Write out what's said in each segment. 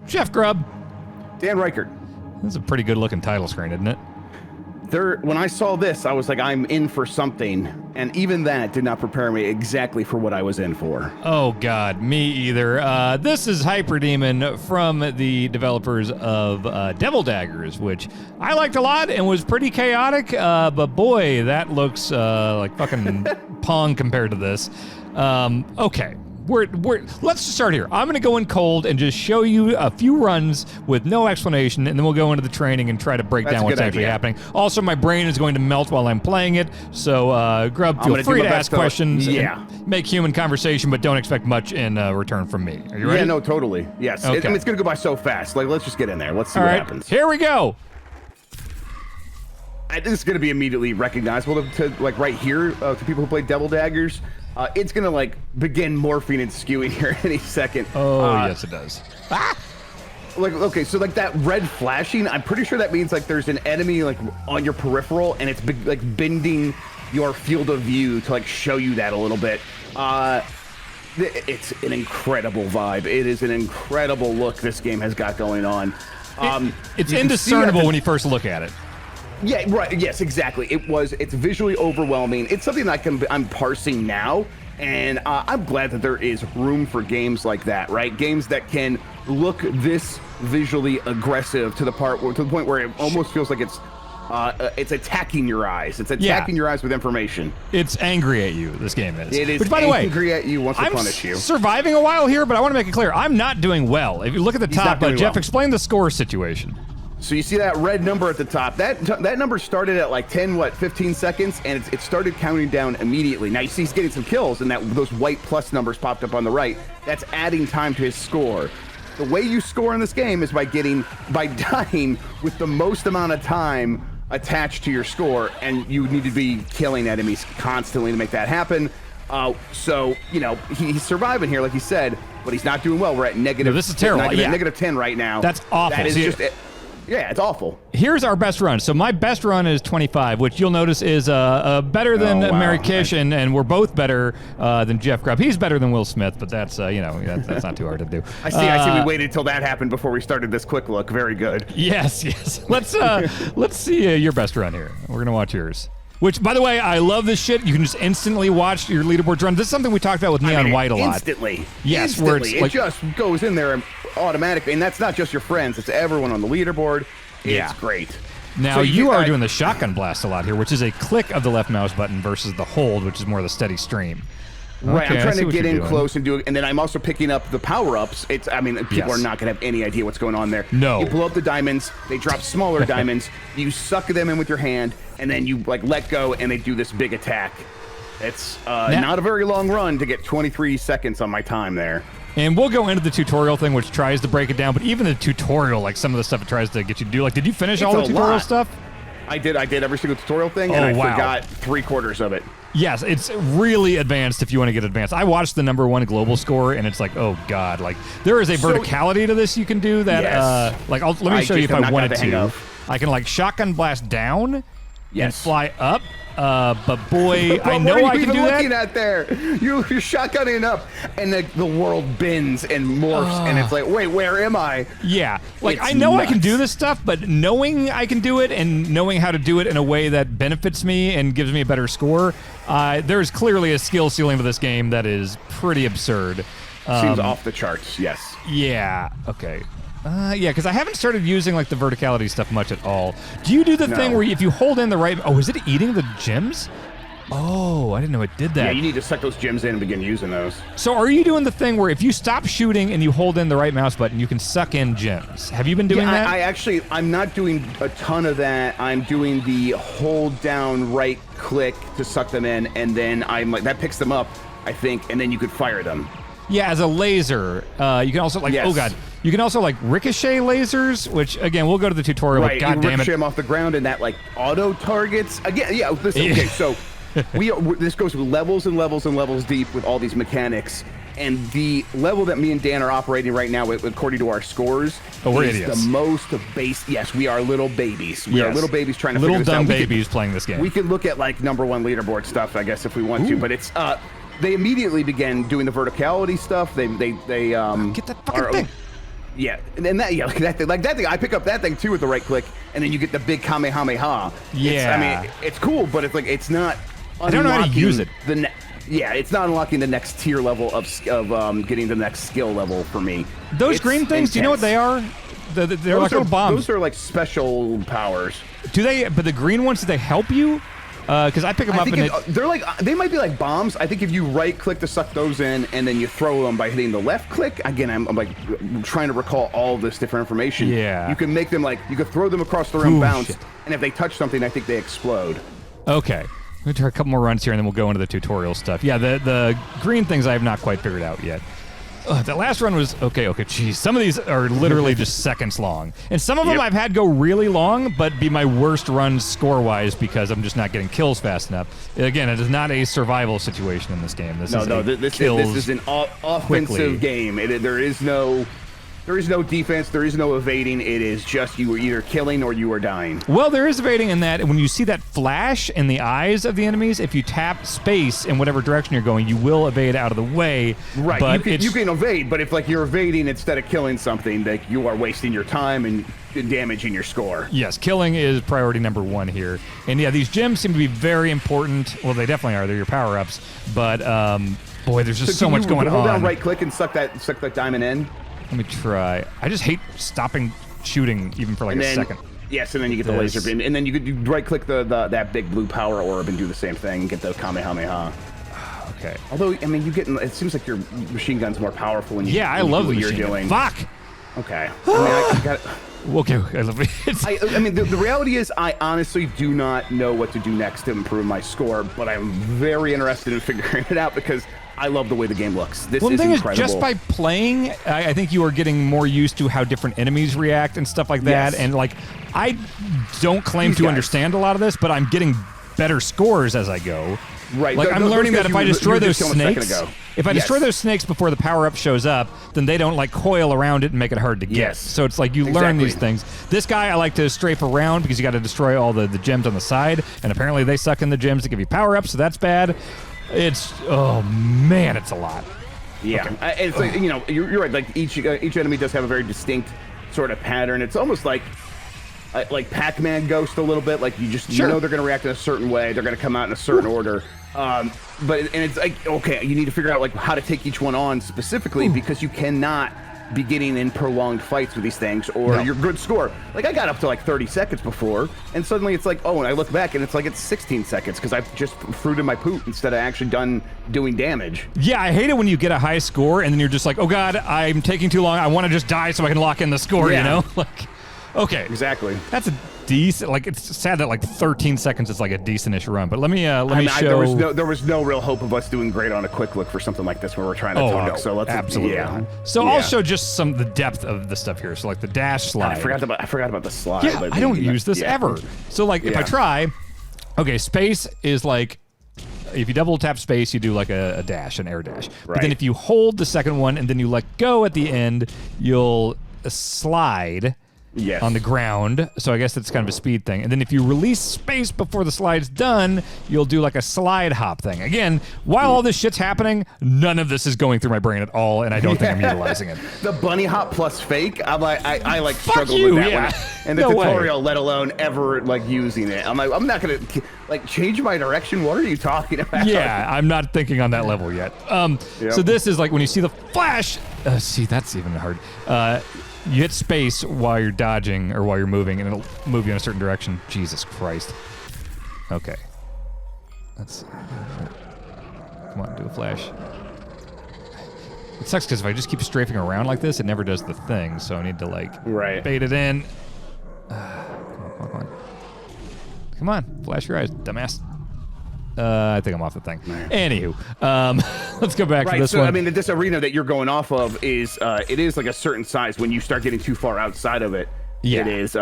Chef Grub. Dan Reichert. This is a pretty good-looking title screen, isn't it? When I saw this, I was like, I'm in for something. And even that did not prepare me exactly for what I was in for. Oh, God, me either. This is Hyperdemon from the developers of Devil Daggers, which I liked a lot and was pretty chaotic. But boy, that looks like fucking Pong compared to this. Okay. Let's just start here. I'm going to go in cold and just show you a few runs with no explanation, and then we'll go into the training and try to break down what's actually happening. Also, my brain is going to melt while I'm playing it, so Grub, feel free to ask questions and make human conversation, but don't expect much in return from me. Are you ready? Yeah, no, totally. Yes. Okay. It's going to go by so fast. Like, let's just get in there. Let's see what happens. Here we go. This is going to be immediately recognizable to like right here to people who play Devil Daggers. It's gonna like begin morphing and skewing here any second. Oh, yes, it does. Like, okay, so like that red flashing, I'm pretty sure that means like there's an enemy like on your peripheral, and it's like bending your field of view to like show you that a little bit. It's an incredible vibe. It is an incredible look this game has got going on. It's indiscernible when you first look at it. Yeah, right. Yes, exactly. It's visually overwhelming. It's something that I'm parsing now, and I'm glad that there is room for games like that, right? Games that can look this visually aggressive to the point where it almost feels like it's attacking your eyes. It's attacking your eyes with information. It's angry at you, this game is. It is. Which, by the way, angry at you wants to punish you. I'm surviving a while here, but I want to make it clear, I'm not doing well. If you look at the top, Jeff, explain the score situation. So you see that red number at the top. That number started at like 15 seconds, and it started counting down immediately. Now you see he's getting some kills, and those white plus numbers popped up on the right. That's adding time to his score. The way you score in this game is by dying with the most amount of time attached to your score, and you need to be killing enemies constantly to make that happen. So, you know, he's surviving here, like he said, but he's not doing well. We're at negative. No, this is terrible. Negative 10 right now. That's awful. That is yeah, it's awful. Here's our best run. So my best run is 25, which you'll notice is better than Mary Kish, and we're both better than Jeff Grubb. He's better than Will Smith, but that's that's not too hard to do. I see. We waited till that happened before we started this quick look. Very good. Yes. Let's see your best run here. We're gonna watch yours. Which, by the way, I love this shit. You can just instantly watch your leaderboard run. This is something we talked about with Neon White a lot. Instantly. Yes, instantly. Where it's like, it just goes in there automatically, and that's not just your friends. It's everyone on the leaderboard. It's great. Now, so you are doing the shotgun blast a lot here, which is a click of the left mouse button versus the hold, which is more the steady stream. Right, Okay, I'm trying to get in close and do it, and then I'm also picking up the power-ups. People are not going to have any idea what's going on there. No. You blow up the diamonds, they drop smaller diamonds, you suck them in with your hand, and then you like let go, and they do this big attack. It's not a very long run to get 23 seconds on my time there. And we'll go into the tutorial thing, which tries to break it down, but even the tutorial, like some of the stuff it tries to get you to do, like, did you finish all the tutorial stuff? I did every single tutorial thing, and I forgot 3/4 of it. Yes, it's really advanced if you want to get advanced. I watched the #1 global score, and it's like, oh god, like there is a verticality to this you can do that. Like, let me show you if I wanted to. I can like shotgun blast down and fly up. But boy, I know I can do that. What are you looking at there? You're shotgunning up, and the world bends and morphs, and it's like, wait, where am I? Yeah, like I know I can do this stuff, but knowing I can do it and knowing how to do it in a way that benefits me and gives me a better score, there's clearly a skill ceiling to this game that is pretty absurd. Seems off the charts, yes. Yeah, okay. Yeah, because I haven't started using like the verticality stuff much at all. Do you do the thing where if you hold in the right... Oh, is it eating the gems? Oh, I didn't know it did that. Yeah, you need to suck those gems in and begin using those. So are you doing the thing where if you stop shooting and you hold in the right mouse button, you can suck in gems? Have you been doing that? I'm not doing a ton of that. I'm doing the hold down right click to suck them in, and then I'm like, that picks them up, I think, and then you could fire them. Yeah, as a laser. You can also like, oh god. You can also like ricochet lasers, which again, we'll go to the tutorial, right, but god damn it. Ricochet them off the ground and that like auto targets. Again, yeah, listen, okay, so this goes with levels and levels and levels deep with all these mechanics. And the level that me and Dan are operating right now, according to our scores, is the most base. Yes, we are little babies. We are little babies trying to figure this out. Little dumb babies playing this game. We could look at like #1 leaderboard stuff, I guess, if we want to, but it's they immediately began doing the verticality stuff. They get that fucking thing. Yeah, and then like that thing. I pick up that thing too with the right click, and then you get the big Kamehameha. Yeah. It's cool, but it's like it's not. I don't know how to use it. Yeah, it's not unlocking the next tier level of getting the next skill level for me. Those green things, do you know what they are? They're like little bombs. Those are like special powers. Do they? But the green ones, do they help you? Because I pick them up and they might be like bombs. I think if you right click to suck those in and then you throw them by hitting the left click. Again, I'm like trying to recall all this different information. Yeah. You can make them like you could throw them across the room, bounce, shit. and if they touch something, I think they explode. Okay. I'm gonna try a couple more runs here and then we'll go into the tutorial stuff. Yeah, the green things I have not quite figured out yet. That last run was okay. Geez, some of these are literally just seconds long, and some of them I've had go really long, but be my worst runs score-wise because I'm just not getting kills fast enough. Again, it is not a survival situation in this game. This is an offensive game. There is no defense. There is no evading. It is just you are either killing or you are dying. Well, there is evading in that when you see that flash in the eyes of the enemies, if you tap space in whatever direction you're going, you will evade out of the way. Right. But you can evade, but if like you're evading instead of killing something, like you are wasting your time and damaging your score. Yes, killing is priority number one here. And yeah, these gems seem to be very important. Well, they definitely are. They're your power-ups. But boy, there's just so much going on. Hold down right click and suck that diamond in. Let me try. I just hate stopping shooting even for like a second. Yes, and then you get the laser beam, and then you right click that big blue power orb and do the same thing and get the Kamehameha. Okay. Although I mean, it seems like your machine gun's more powerful when you. Yeah, I love what the you're doing. Fuck. Okay. I got. Okay, I love it. I mean, the reality is, I honestly do not know what to do next to improve my score, but I'm very interested in figuring it out because I love the way the game looks. This is incredible. Just by playing, I think you are getting more used to how different enemies react and stuff like that. Yes. And like, I don't claim to understand a lot of this, but I'm getting better scores as I go. Right. Like I'm learning that if I destroy those snakes, destroy those snakes before the power-up shows up, then they don't like coil around it and make it hard to get. Yes. So it's like you learn these things. This guy I like to strafe around because you got to destroy all the gems on the side, and apparently they suck in the gems to give you power-ups, so that's bad. It's oh man, it's a lot. Yeah, okay. It's like, you know, you're right. Like each enemy does have a very distinct sort of pattern. It's almost like Pac-Man Ghost a little bit. Like you know they're going to react in a certain way. They're going to come out in a certain order. But it's like, okay, you need to figure out like how to take each one on specifically because you cannot be getting in prolonged fights with these things or your good score. Like I got up to like 30 seconds before, and suddenly it's like, oh, and I look back and it's like it's 16 seconds because I've just fruited my poop instead of actually doing damage. Yeah, I hate it when you get a high score and then you're just like, oh god, I'm taking too long. I want to just die so I can lock in the score. You know, like. Okay. Exactly. That's a decent. Like it's sad that like 13 seconds is like a decentish run. But let me show. There was no real hope of us doing great on a quick look for something like this where we're trying to talk. No, so let's absolutely. So I'll show just the depth of the stuff here. So like the dash slide. I forgot about the slide. Yeah, but I don't use this ever. So like if I try, okay, space is like. If you double tap space, you do like a dash, an air dash. But then if you hold the second one and then you let go at the end, you'll slide. Yes. On the ground, so I guess that's kind of a speed thing. And then if you release space before the slide's done, you'll do like a slide hop thing. Again, while all this shit's happening, none of this is going through my brain at all, and I don't think I'm utilizing it. The bunny hop plus fake, I like struggled with that one in the tutorial, let alone ever like using it. I'm like, I'm not gonna like change my direction. What are you talking about? Yeah, I'm not thinking on that level yet. So this is like when you see the flash. See, that's even hard. You hit space while you're dodging or while you're moving, and it'll move you in a certain direction. Jesus Christ. Okay. Let's... Come on, do a flash. It sucks because if I just keep strafing around like this, it never does the thing, so I need to, like, bait it in. Come on. Come on, flash your eyes, dumbass. I think I'm off the thing. Anywho, let's go back to this one. I mean, this arena that you're going off of is, it is like a certain size. When you start getting too far outside of it, it is,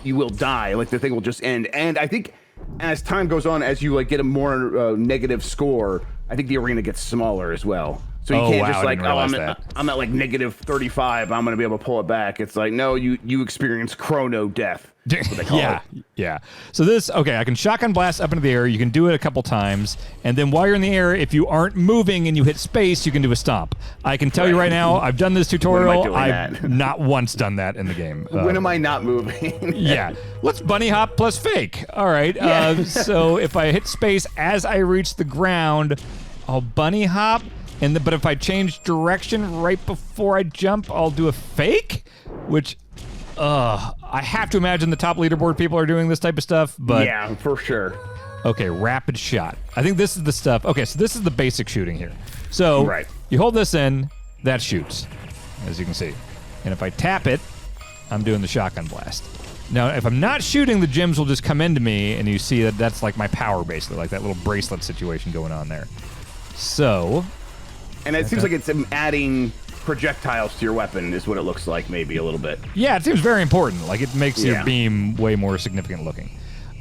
you will die. Like the thing will just end. And I think as time goes on, as you like get a more negative score, I think the arena gets smaller as well. So you can't wow, just like, I didn't realize I'm at like negative 35. I'm going to be able to pull it back. It's like, no, you experience chrono death. That's what they call it. Yeah. So this, okay, I can shotgun blast up into the air. You can do it a couple times. And then while you're in the air, if you aren't moving and you hit space, you can do a stomp. I can tell you right now, I've done this tutorial. I've not once done that in the game. When am I not moving? Yeah. Let's bunny hop plus fake. All right. Yeah. So if I hit space as I reach the ground, I'll bunny hop. But if I change direction right before I jump, I'll do a fake, which, I have to imagine the top leaderboard people are doing this type of stuff, but... Yeah, for sure. Okay, rapid shot. I think this is the stuff... Okay, so this is the basic shooting here. So, you hold this in, that shoots, as you can see. And if I tap it, I'm doing the shotgun blast. Now, if I'm not shooting, the gems will just come into me, and you see that that's like my power, basically, like that little bracelet situation going on there. So... And it seems like it's adding projectiles to your weapon is what it looks like, maybe a little bit. Yeah, it seems very important. Like, it makes your beam way more significant looking.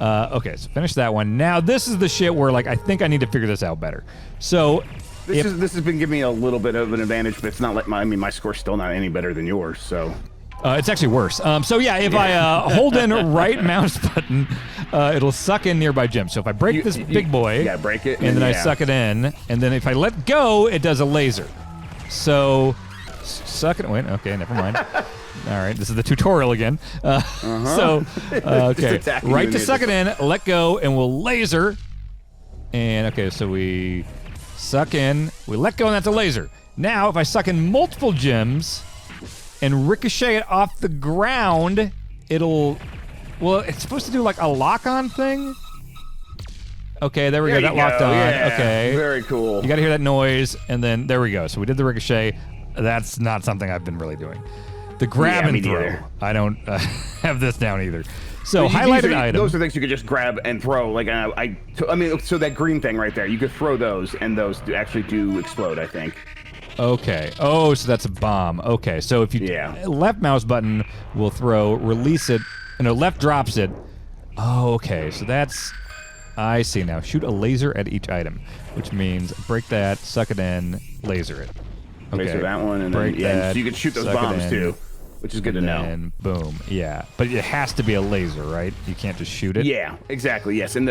Okay, so finish that one. Now, this is the shit where, like, I think I need to figure this out better. So... This has been giving me a little bit of an advantage, but it's not like my score's still not any better than yours, so... It's actually worse. So yeah, if I hold in right mouse button, it'll suck in nearby gems. So if I break this big boy, break it, and then I suck it in, and then if I let go, it does a laser. So suck it. Wait, okay, never mind. All right, this is the tutorial again. So okay, right to suck it in, let go, and we'll laser. And okay, so we suck in, we let go, and that's a laser. Now, if I suck in multiple gems and ricochet it off the ground, it'll... Well, it's supposed to do like a lock-on thing? Okay, there we go. That locked on. Yeah, okay. Very cool. You gotta hear that noise, and then there we go. So we did the ricochet. That's not something I've been really doing. The grab and throw. Neither. I don't have this down either. So highlighted item. Those are things you could just grab and throw. Like I mean, so that green thing right there, you could throw those, and those actually do explode, I think. Okay. Oh, so that's a bomb. Okay, so if you left mouse button will throw, release it, no, left drops it. Oh, okay, so that's... I see now. Shoot a laser at each item, which means break that, suck it in, laser it. Okay. Laser that one, and break then, that, so you can shoot those bombs too, which is good to know. And boom, yeah. But it has to be a laser, right? You can't just shoot it? Yeah, exactly, yes. And,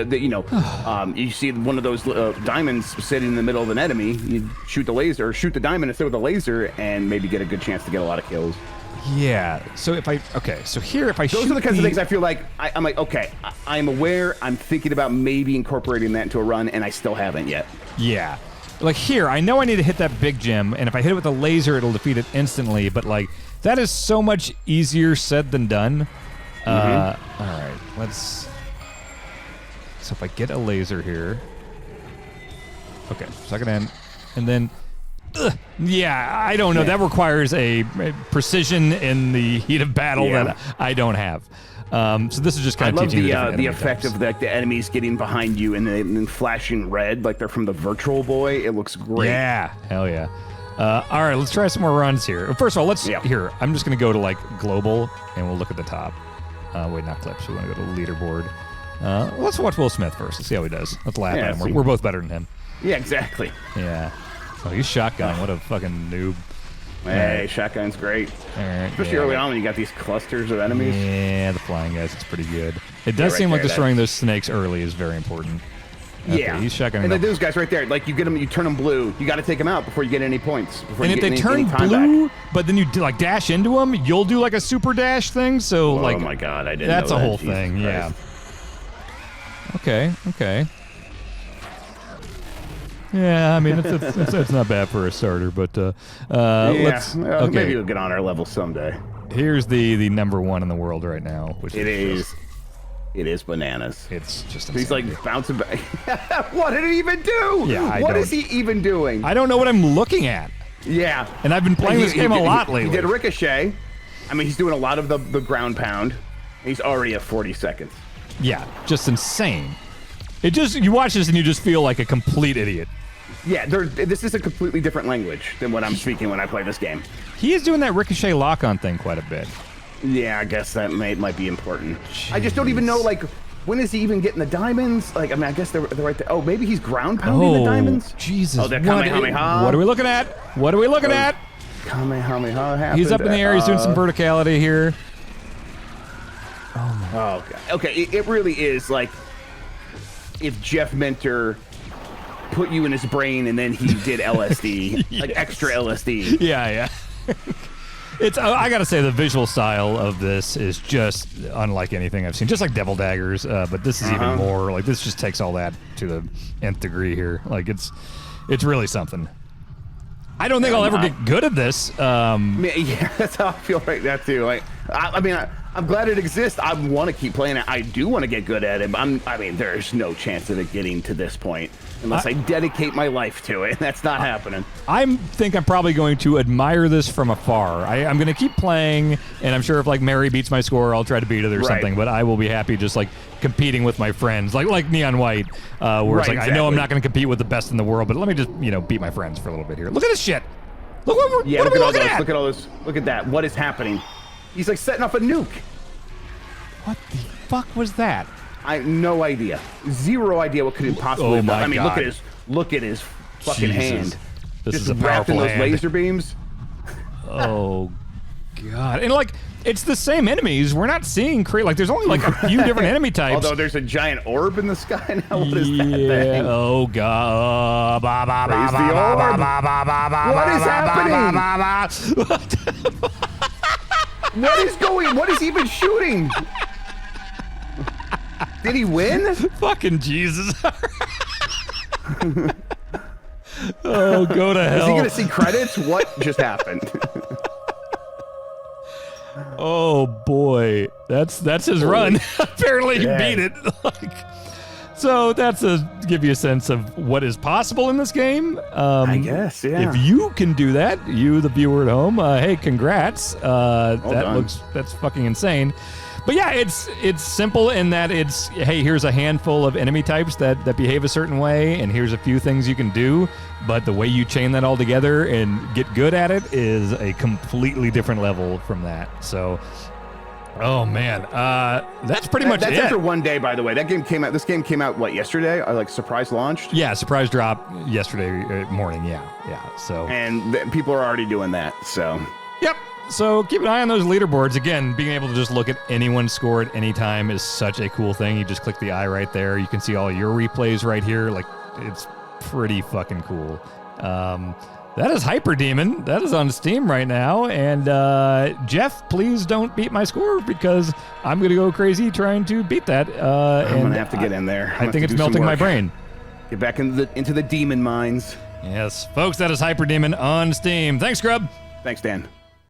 you see one of those diamonds sitting in the middle of an enemy, you shoot the laser, or shoot the diamond instead of the laser, and maybe get a good chance to get a lot of kills. Yeah, so if I... Okay, so here, if I shoot... Those are the kinds of things I feel like, I'm like, okay, I'm aware, I'm thinking about maybe incorporating that into a run, and I still haven't yet. Yeah. Like here, I know I need to hit that big gem, and if I hit it with a laser, it'll defeat it instantly, but like, that is so much easier said than done. All right, let's... So if I get a laser here... Okay, suck it in, and then... yeah, I don't know. That requires a precision in the heat of battle that I don't have. So this is just kind of teaching the effect of the enemies getting behind you and then flashing red like they're from the Virtual Boy. It looks great. Yeah, hell yeah. All right, let's try some more runs here. First of all, here, I'm just going to go to like global and we'll look at the top. Wait, not clips. We want to go to leaderboard. Let's watch Will Smith first. Let's see how he does. Let's laugh at him. We're both better than him. Yeah, exactly. Yeah. Oh, he's shotgun. What a fucking noob. Hey, shotgun's great. Especially early on when you got these clusters of enemies. Yeah, the flying guys, it's pretty good. It does seem like destroying those snakes early is very important. Okay, yeah, he's shotgunning. And then those guys right there, like you get them, you turn them blue. You got to take them out before you get any points. And if they turn blue, but then you like dash into them, you'll do like a super dash thing. So like, oh my god, I didn't. That's know a that. whole Jesus thing. Christ. Yeah. Okay. Yeah, I mean it's not bad for a starter, but let's. Okay. Maybe we'll get on our level someday. Here's the number one in the world right now, which is bananas. It's just. He's like bouncing back. What did he even do? Yeah, what is he even doing? I don't know what I'm looking at. Yeah, and I've been playing this game a lot lately. He did a ricochet. I mean, he's doing a lot of the ground pound. He's already at 40 seconds. Yeah, just insane. You watch this and you just feel like a complete idiot. Yeah, this is a completely different language than what I'm speaking when I play this game. He is doing that ricochet lock-on thing quite a bit. Yeah, I guess that might be important. Jeez. I just don't even know, like, When is he even getting the diamonds? Like, I mean, I guess they're right there. Oh, maybe he's ground pounding the diamonds? Jesus. Oh, they're Kamehameha. What are we looking at? What are we looking at? Kamehameha happened. He's up in the air. He's doing some verticality here. Oh, God. Okay, it really is like if Jeff Mentor put you in his brain and then he did LSD, Yes. like extra LSD. Yeah. It's. I gotta say, the visual style of this is just unlike anything I've seen. Just like Devil Daggers, but this is even more. Like this just takes all that to the nth degree here. Like it's really something. I don't think I'll ever get good at this. Yeah, that's how I feel right now too. Like, I mean, I'm glad it exists. I want to keep playing it. I do want to get good at it. But I mean, there's no chance of it getting to this point unless I dedicate my life to it. That's not happening. I think I'm probably going to admire this from afar. I'm going to keep playing, and I'm sure if like Mary beats my score, I'll try to beat it or something. But I will be happy just like competing with my friends, like Neon White, where it's like I know I'm not going to compete with the best in the world, but let me just beat my friends for a little bit here. Look at this shit. Look what are we looking at? Look at all this. Look at that. What is happening? He's like setting off a nuke. What the fuck was that? I have no idea. Zero idea what could it possibly have done. I mean, God. look at his fucking hand. This just is a wrapped in powerful those hand. laser beams. Oh God. And like it's the same enemies. We're not seeing like there's only like a few different enemy types. Although there's a giant orb in the sky now. What is that thing? Oh God. Praise the orb. What is happening? What is he even shooting? Did he win? Fucking Jesus. Oh, go to hell. Is he gonna see credits? What just happened? Oh boy, that's his run. Apparently he beat it. So that's give you a sense of what is possible in this game. I guess, yeah. If you can do that, you the viewer at home, hey, congrats. That's fucking insane. But yeah, it's simple in that it's, hey, here's a handful of enemy types that behave a certain way, and here's a few things you can do. But the way you chain that all together and get good at it is a completely different level from that. So, oh man, that's pretty much it. That's after one day, by the way. This game came out what, yesterday? Like surprise launched? Yeah, surprise drop yesterday morning. Yeah. So and people are already doing that. So yep. So keep an eye on those leaderboards. Again, being able to just look at anyone's score at any time is such a cool thing. You just click the eye right there. You can see all your replays right here. Like, it's pretty fucking cool. That is Hyperdemon. That is on Steam right now. And Jeff, please don't beat my score because I'm going to go crazy trying to beat that. I'm going to have to get in there. I think it's melting my brain. Get back into the demon mines. Yes. Folks, that is Hyperdemon on Steam. Thanks, Grub. Thanks, Dan.